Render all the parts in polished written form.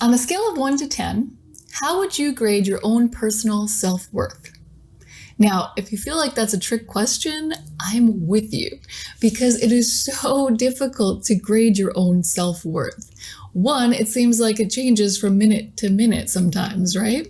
On a scale of 1 to 10, how would you grade your own personal self-worth? Now, if you feel like that's a trick question, I'm with you because it is so difficult to grade your own self-worth. One, it seems like it changes from minute to minute sometimes, right?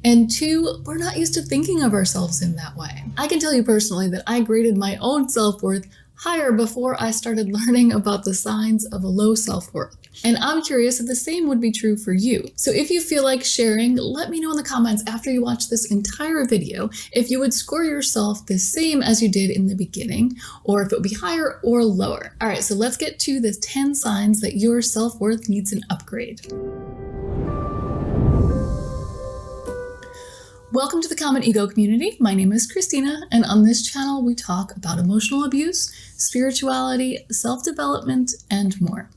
And two, we're not used to thinking of ourselves in that way. I can tell you personally that I graded my own self-worth higher before I started learning about the signs of a low self-worth. And I'm curious if the same would be true for you. So if you feel like sharing, let me know in the comments after you watch this entire video if you would score yourself the same as you did in the beginning, or if it would be higher or lower. All right, so let's get to the 10 signs that your self-worth needs an upgrade. Welcome to the Common Ego community. My name is Christina, and on this channel we talk about emotional abuse, spirituality, self-development, and more.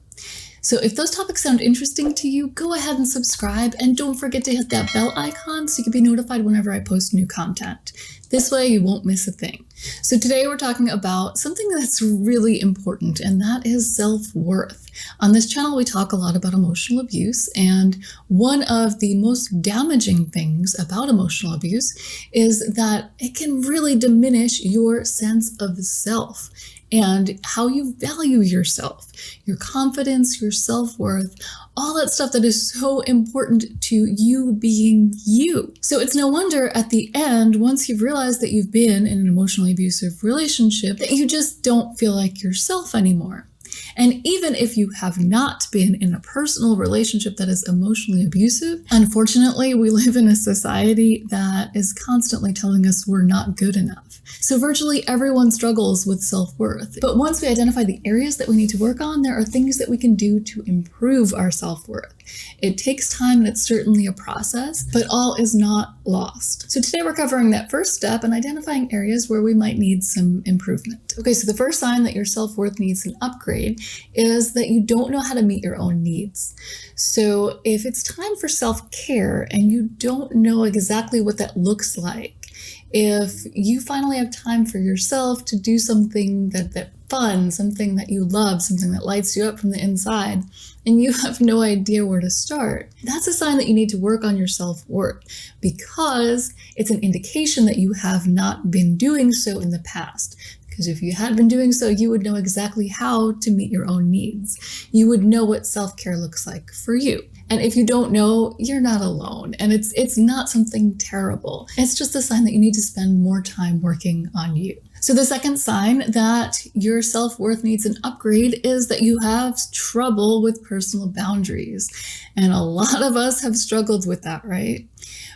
So if those topics sound interesting to you, go ahead and subscribe, and don't forget to hit that bell icon so you can be notified whenever I post new content. This way you won't miss a thing. So today we're talking about something that's really important, and that is self-worth. On this channel we talk a lot about emotional abuse, and one of the most damaging things about emotional abuse is that it can really diminish your sense of self and how you value yourself, your confidence, your self-worth, all that stuff that is so important to you being you. So it's no wonder at the end, once you've realized that you've been in an emotionally abusive relationship, that you just don't feel like yourself anymore. And even if you have not been in a personal relationship that is emotionally abusive, unfortunately, we live in a society that is constantly telling us we're not good enough. So virtually everyone struggles with self-worth. But once we identify the areas that we need to work on, there are things that we can do to improve our self-worth. It takes time and it's certainly a process, but all is not lost. So today we're covering that first step and identifying areas where we might need some improvement. Okay, so the first sign that your self-worth needs an upgrade is that you don't know how to meet your own needs. So if it's time for self-care and you don't know exactly what that looks like, if you finally have time for yourself to do something that fun, something that you love, something that lights you up from the inside, and you have no idea where to start, that's a sign that you need to work on your self-worth, because it's an indication that you have not been doing so in the past. Because if you had been doing so, you would know exactly how to meet your own needs. You would know what self-care looks like for you. And if you don't know, you're not alone. And it's not something terrible. It's just a sign that you need to spend more time working on you. So the second sign that your self-worth needs an upgrade is that you have trouble with personal boundaries. And a lot of us have struggled with that, right?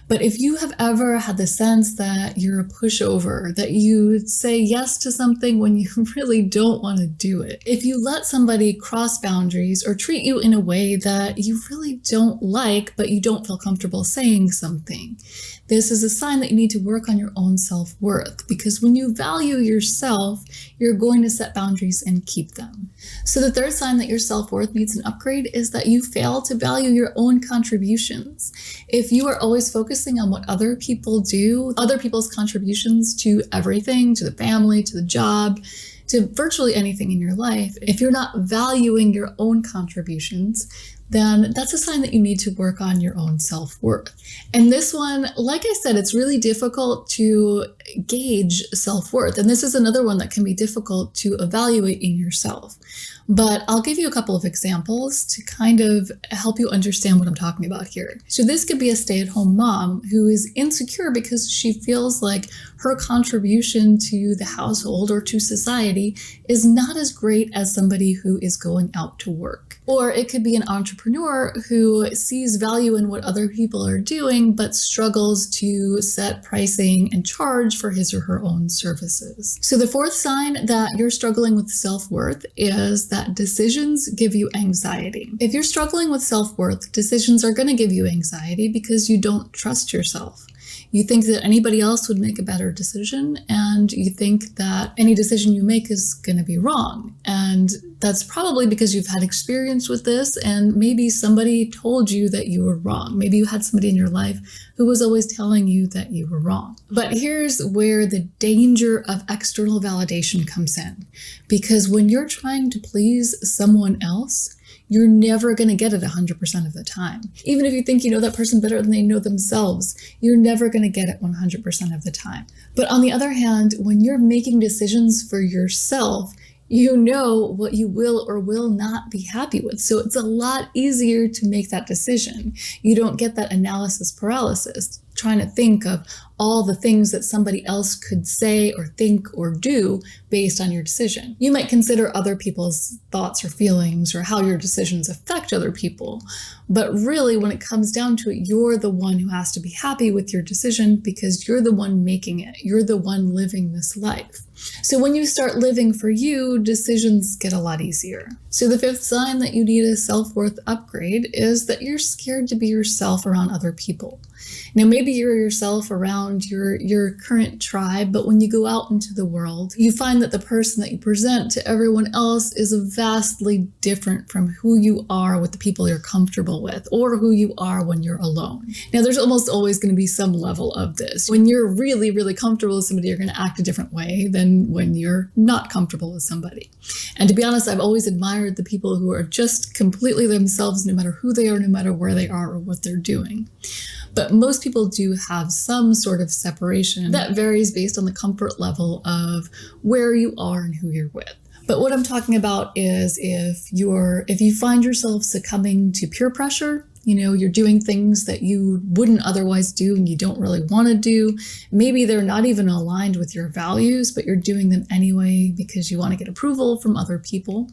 But if you have ever had the sense that you're a pushover, that you say yes to something when you really don't want to do it, if you let somebody cross boundaries or treat you in a way that you really don't like, but you don't feel comfortable saying something, this is a sign that you need to work on your own self-worth, because when you value yourself, you're going to set boundaries and keep them. So the third sign that your self-worth needs an upgrade is that you fail to value your own contributions. If you are always focusing on what other people do, other people's contributions to everything, to the family, to the job, to virtually anything in your life, if you're not valuing your own contributions, then that's a sign that you need to work on your own self-worth. And this one, like I said, it's really difficult to gauge self-worth. And this is another one that can be difficult to evaluate in yourself. But I'll give you a couple of examples to kind of help you understand what I'm talking about here. So this could be a stay-at-home mom who is insecure because she feels like her contribution to the household or to society is not as great as somebody who is going out to work. Or it could be an entrepreneur who sees value in what other people are doing, but struggles to set pricing and charge for his or her own services. So the fourth sign that you're struggling with self-worth is that decisions give you anxiety. If you're struggling with self-worth, decisions are going to give you anxiety because you don't trust yourself. You think that anybody else would make a better decision, and you think that any decision you make is going to be wrong. And that's probably because you've had experience with this, and maybe somebody told you that you were wrong. Maybe you had somebody in your life who was always telling you that you were wrong. But here's where the danger of external validation comes in. Because when you're trying to please someone else, you're never going to get it 100% of the time. Even if you think you know that person better than they know themselves, you're never going to get it 100% of the time. But on the other hand, when you're making decisions for yourself, you know what you will or will not be happy with. So it's a lot easier to make that decision. You don't get that analysis paralysis, trying to think of all the things that somebody else could say or think or do based on your decision. You might consider other people's thoughts or feelings or how your decisions affect other people. But really, when it comes down to it, you're the one who has to be happy with your decision because you're the one making it. You're the one living this life. So when you start living for you, decisions get a lot easier. So the fifth sign that you need a self-worth upgrade is that you're scared to be yourself around other people. Now, maybe you're yourself around your current tribe, but when you go out into the world, you find that the person that you present to everyone else is vastly different from who you are with the people you're comfortable with or who you are when you're alone. Now, there's almost always going to be some level of this. When you're really, really comfortable with somebody, you're going to act a different way than when you're not comfortable with somebody. And to be honest, I've always admired the people who are just completely themselves, no matter who they are, no matter where they are or what they're doing. But most people do have some sort of separation that varies based on the comfort level of where you are and who you're with. But what I'm talking about is if you find yourself succumbing to peer pressure, you're doing things that you wouldn't otherwise do and you don't really want to do. Maybe they're not even aligned with your values, but you're doing them anyway because you want to get approval from other people.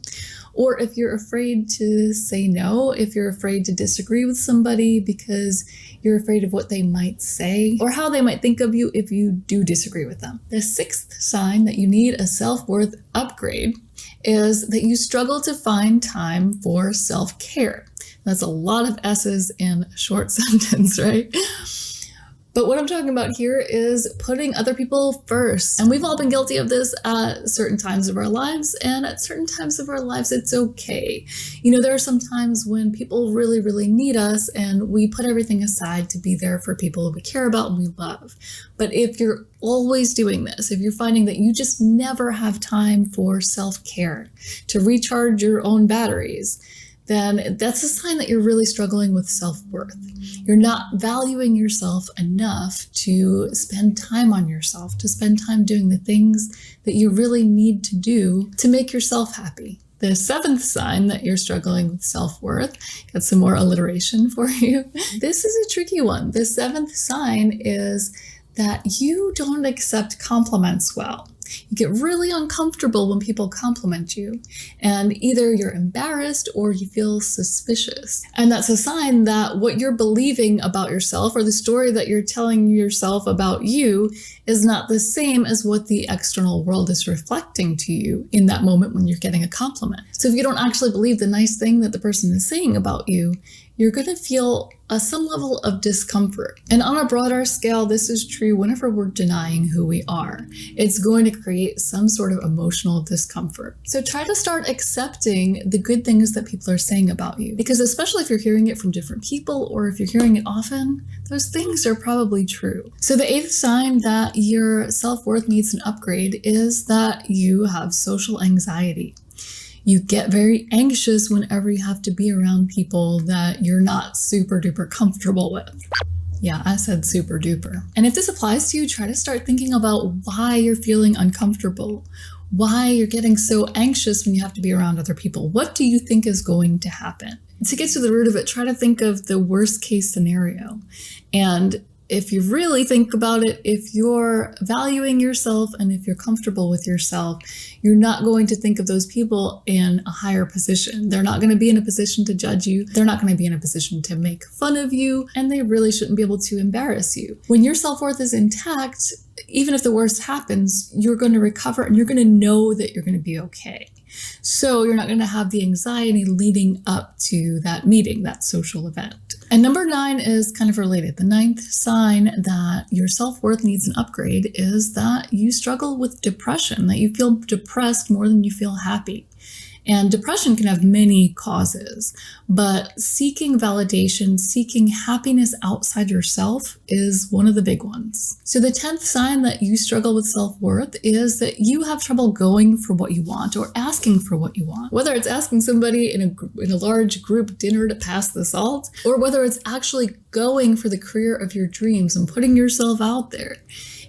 Or if you're afraid to say no, if you're afraid to disagree with somebody because you're afraid of what they might say or how they might think of you if you do disagree with them. The sixth sign that you need a self-worth upgrade is that you struggle to find time for self-care. That's a lot of S's in a short sentence, right? But what I'm talking about here is putting other people first. And we've all been guilty of this at certain times of our lives. And at certain times of our lives, it's okay. There are some times when people really, really need us and we put everything aside to be there for people we care about and we love. But if you're always doing this, if you're finding that you just never have time for self-care, to recharge your own batteries, then that's a sign that you're really struggling with self-worth. You're not valuing yourself enough to spend time on yourself, to spend time doing the things that you really need to do to make yourself happy. The seventh sign that you're struggling with self-worth, got some more alliteration for you. This is a tricky one. The seventh sign is that you don't accept compliments well. You get really uncomfortable when people compliment you, and either you're embarrassed or you feel suspicious. And that's a sign that what you're believing about yourself or the story that you're telling yourself about you is not the same as what the external world is reflecting to you in that moment when you're getting a compliment. So if you don't actually believe the nice thing that the person is saying about you, you're going to feel some level of discomfort. And on a broader scale, this is true whenever we're denying who we are. It's going to create some sort of emotional discomfort. So try to start accepting the good things that people are saying about you. Because especially if you're hearing it from different people or if you're hearing it often, those things are probably true. So the eighth sign that your self-worth needs an upgrade is that you have social anxiety. You get very anxious whenever you have to be around people that you're not super duper comfortable with. Yeah, I said super duper. And if this applies to you, try to start thinking about why you're feeling uncomfortable, why you're getting so anxious when you have to be around other people. What do you think is going to happen? To get to the root of it, try to think of the worst case scenario. And if you really think about it, if you're valuing yourself and if you're comfortable with yourself, you're not going to think of those people in a higher position. They're not going to be in a position to judge you. They're not going to be in a position to make fun of you, and they really shouldn't be able to embarrass you. When your self-worth is intact, even if the worst happens, you're going to recover and you're going to know that you're going to be okay. So you're not going to have the anxiety leading up to that meeting, that social event. And number 9 is kind of related. The 9th sign that your self-worth needs an upgrade is that you struggle with depression, that you feel depressed more than you feel happy. And depression can have many causes, but seeking validation, seeking happiness outside yourself is one of the big ones. So the 10th sign that you struggle with self-worth is that you have trouble going for what you want or asking for what you want. Whether it's asking somebody in a large group dinner to pass the salt, or whether it's actually going for the career of your dreams and putting yourself out there.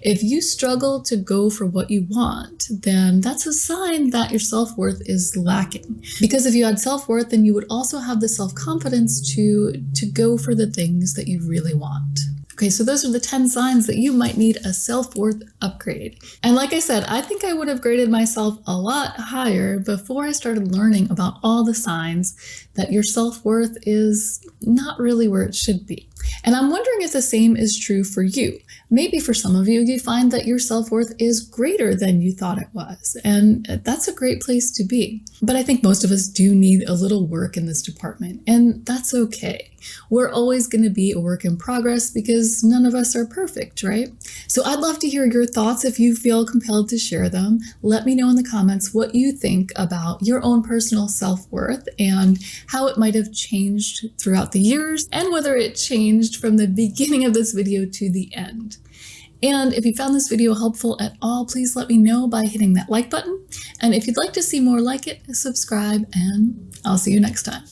If you struggle to go for what you want, then that's a sign that your self-worth is lacking. Because if you had self-worth, then you would also have the self-confidence to go for the things that you really want. Okay, so those are the 10 signs that you might need a self-worth upgrade. And like I said, I think I would have graded myself a lot higher before I started learning about all the signs that your self-worth is not really where it should be. And I'm wondering if the same is true for you. Maybe for some of you, you find that your self-worth is greater than you thought it was. And that's a great place to be. But I think most of us do need a little work in this department, and that's okay. We're always going to be a work in progress because none of us are perfect, right? So I'd love to hear your thoughts if you feel compelled to share them. Let me know in the comments what you think about your own personal self-worth and how it might have changed throughout the years and whether it changed from the beginning of this video to the end. And if you found this video helpful at all, please let me know by hitting that like button. And if you'd like to see more like it, subscribe, and I'll see you next time.